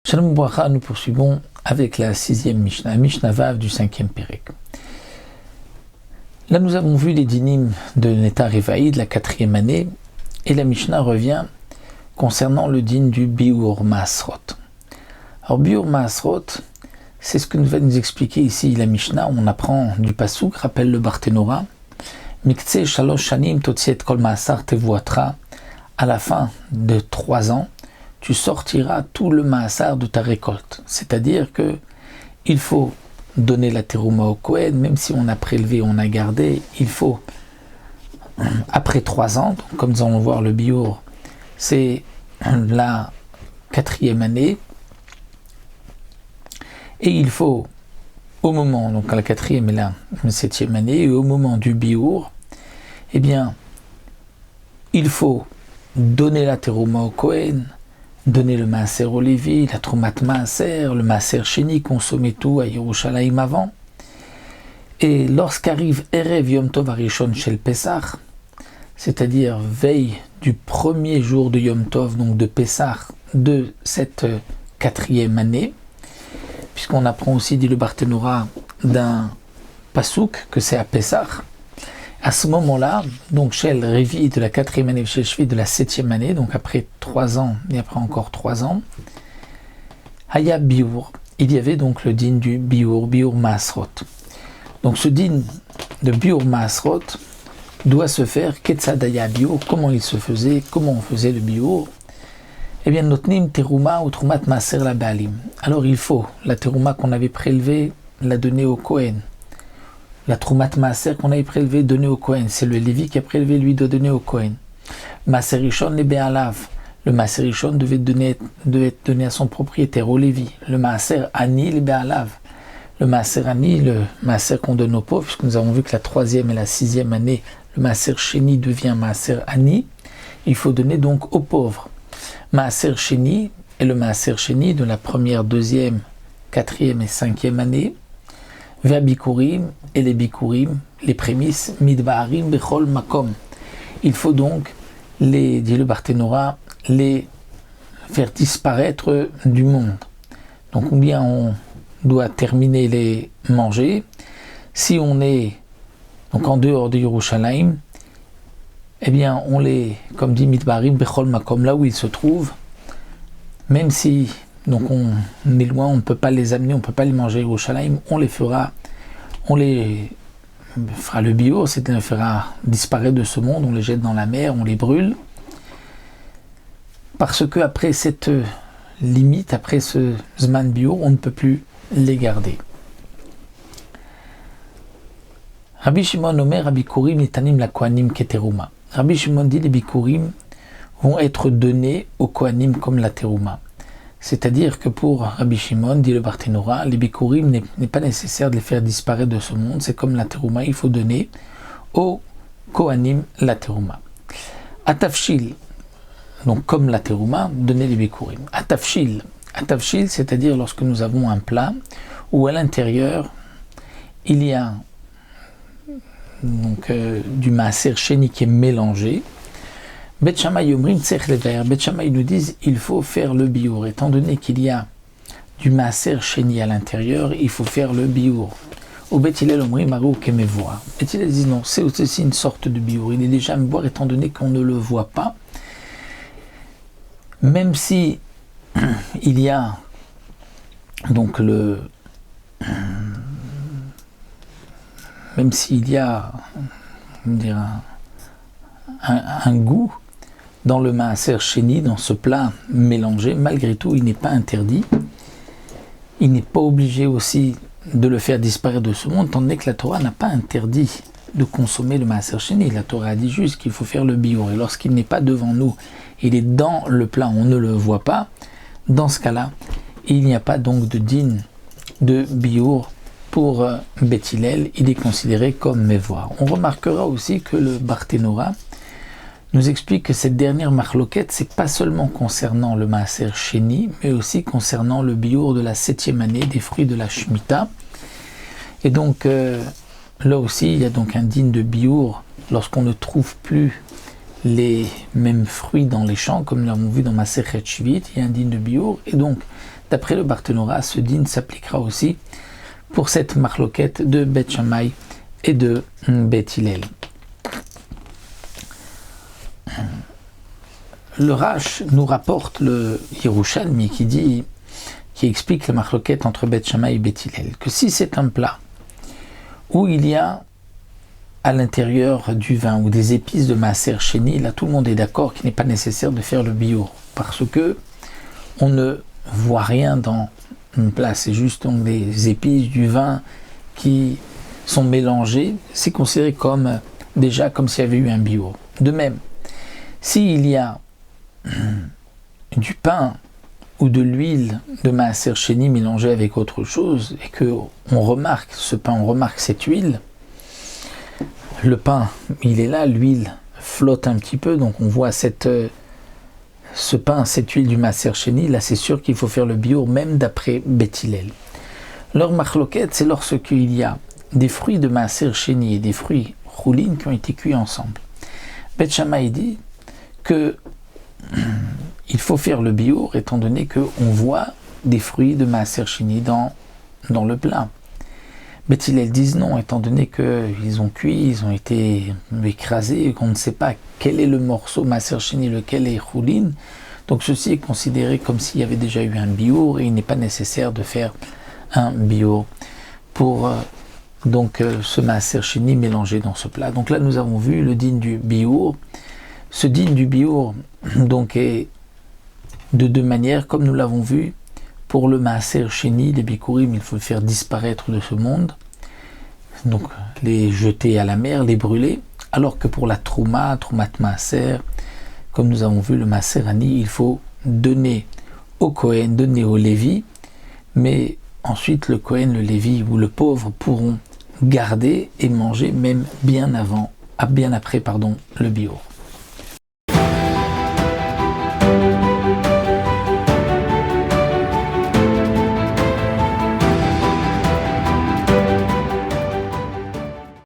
Shalom Bracha, nous poursuivons avec la 6e Mishnah, Mishnah Vav du 5e Pérek. Là, nous avons vu les dynim de Netar Revaï de la 4e année, et la Mishnah revient concernant le din du Biur Maasrot. Alors, Biur Maasrot, c'est ce que va nous expliquer ici la Mishnah. On apprend du Pasuk, rappelle le Barthénora, Miktseh Shalosh Shanim Totziet Kol Maasar Tevuatra, à la fin de 3 ans, tu sortiras tout le maasar de ta récolte. C'est-à-dire que il faut donner la terouma au Kohen, même si on a prélevé, on a gardé, il faut, après 3 ans, donc comme nous allons voir le biur, c'est la 4e année, et il faut, au moment, donc à la 4e et la 7e année, et au moment du biur, eh bien, il faut donner la terouma au Kohen, donner le maaser au Lévi, la troumat maaser, le maaser sheni, consommer tout à Yerushalayim avant. Et lorsqu'arrive Erev Yom Tov Harishon Shel Pesach, c'est-à-dire veille du premier jour de Yom Tov, donc de Pesach, de cette 4e année, puisqu'on apprend aussi, dit le Barthénora, d'un Pasuk, que c'est à Pesach, à ce moment-là, donc chez le Révi de la 4e année, chez le Shvi de la 7e année, donc après 3 ans et après encore 3 ans, Haya Biur, il y avait donc le din du Biur Maasrot. Donc ce din de Biur Maasrot doit se faire Ketzad Haya Biur, comment il se faisait, comment on faisait le Biur. Eh bien, Notnim Teruma ou Trumat Maaser la Baalim. Alors il faut, la Teruma qu'on avait prélevée, la donner au Kohen. La Troumat Maaser qu'on avait prélevé, donné au Kohen. C'est le Lévi qui a prélevé, lui, de donner au Kohen. Maaser Rishon les Be'alav. Le Maaser Rishon devait être donné à son propriétaire, au Lévi. Le Maaser Ani les Be'alav. Le Maaser Ani, le Maaser qu'on donne aux pauvres, puisque nous avons vu que la 3e et la 6e année, le Maaser Sheni devient Maaser Ani. Il faut donner donc aux pauvres. Maaser Sheni et le Maaser Sheni de la 1re, 2e, 4e et 5e année. Vers Bikurim et les Bikurim, les prémices, Midbaharim Bechol Makom. Il faut donc, dit le Barthénora, les faire disparaître du monde. Donc, ou bien on doit terminer les manger. Si on est donc en dehors de Yerushalayim, eh bien, on les, comme dit Midbaharim Bechol Makom, là où ils se trouvent, même si donc on est loin, on ne peut pas les amener, on ne peut pas les manger au Yerushalayim, on les fera le biur, c'est-à-dire on les fera disparaître de ce monde, on les jette dans la mer, on les brûle, parce que après cette limite, après ce zman biur, on ne peut plus les garder. Rabbi Shimon Omer, Rabbi Kurim, Nitanim la Kohanim Keteruma. Rabbi Shimon dit les Bikurim vont être donnés aux Kohanim comme la Teruma. C'est-à-dire que pour Rabbi Shimon, dit le Barthénora, les Bikurim n'est pas nécessaire de les faire disparaître de ce monde, c'est comme la Teruma, il faut donner aux Kohanim la Teruma. Atafshil, donc comme la Teruma, donner les Bikurim. Atafshil, c'est-à-dire lorsque nous avons un plat où à l'intérieur il y a donc, du maaser sheni qui est mélangé. Bet Shammai Yomrim Tzech Levaer. Bet Shammai nous disent il faut faire le biur. Étant donné qu'il y a du maaser sheni à l'intérieur, il faut faire le biur. Au Bet Hillel Omrim Maru Kemevoa. Bet Hillel dit non, c'est aussi une sorte de biur. Il est déjà mevoar étant donné qu'on ne le voit pas. Même si il y a donc même s'il y a un goût dans le maaser sheni, dans ce plat mélangé, malgré tout, il n'est pas interdit. Il n'est pas obligé aussi de le faire disparaître de ce monde, tandis que la Torah n'a pas interdit de consommer le maaser sheni. La Torah a dit juste qu'il faut faire le biur. Et lorsqu'il n'est pas devant nous, il est dans le plat, on ne le voit pas. Dans ce cas-là, il n'y a pas donc de din de biur pour Bet Hillel. Il est considéré comme mevoar. On remarquera aussi que le Barthénora nous explique que cette dernière marloquette, c'est pas seulement concernant le maaser sheni, mais aussi concernant le biur de la 7e année des fruits de la Shemitah. Et donc, là aussi, il y a donc un din de biur lorsqu'on ne trouve plus les mêmes fruits dans les champs, comme nous l'avons vu dans Masechet Shvit, il y a un din de biour, et donc, d'après le Barthénora, ce din s'appliquera aussi pour cette marloquette de Beth Shammai et de Beth Hillel. Le Rash nous rapporte le Yerushalmi qui explique la marloquette entre Beth Shammai et Beth Hillel, que si c'est un plat où il y a à l'intérieur du vin ou des épices de Maaser Sheni, là tout le monde est d'accord qu'il n'est pas nécessaire de faire le biour, parce que on ne voit rien dans une plat, c'est juste donc des épices, du vin qui sont mélangés, c'est considéré comme déjà comme s'il y avait eu un biour. De même, s'il y a du pain ou de l'huile de Maaser Sheni mélangée avec autre chose, et que on remarque ce pain, on remarque cette huile, le pain, il est là, l'huile flotte un petit peu, donc on voit ce pain, cette huile du Maaser Sheni, là c'est sûr qu'il faut faire le biour, même d'après Beth Hillel. Leur marloquette, c'est lorsqu'il y a des fruits de Maaser Sheni et des fruits choulin qui ont été cuits ensemble. Beth Shammai dit que il faut faire le biour étant donné qu'on voit des fruits de Maaser Sheni dans le plat. Beth Hillel disent non, étant donné qu'ils ont cuit, ils ont été écrasés, et qu'on ne sait pas quel est le morceau Maaser Sheni, lequel est choulin. Donc ceci est considéré comme s'il y avait déjà eu un biour, et il n'est pas nécessaire de faire un biour pour ce Maaser Sheni mélangé dans ce plat. Donc là nous avons vu le din du biour. Ce din du biour donc est de deux manières, comme nous l'avons vu. Pour le Maaser Sheni, les bikurim, il faut le faire disparaître de ce monde, donc les jeter à la mer, les brûler, alors que pour la Troumat Maaser, comme nous avons vu le Maaser Ani, il faut donner au Kohen, donner au Lévi, mais ensuite le Kohen, le Lévi ou le pauvre pourront garder et manger même bien après le biour.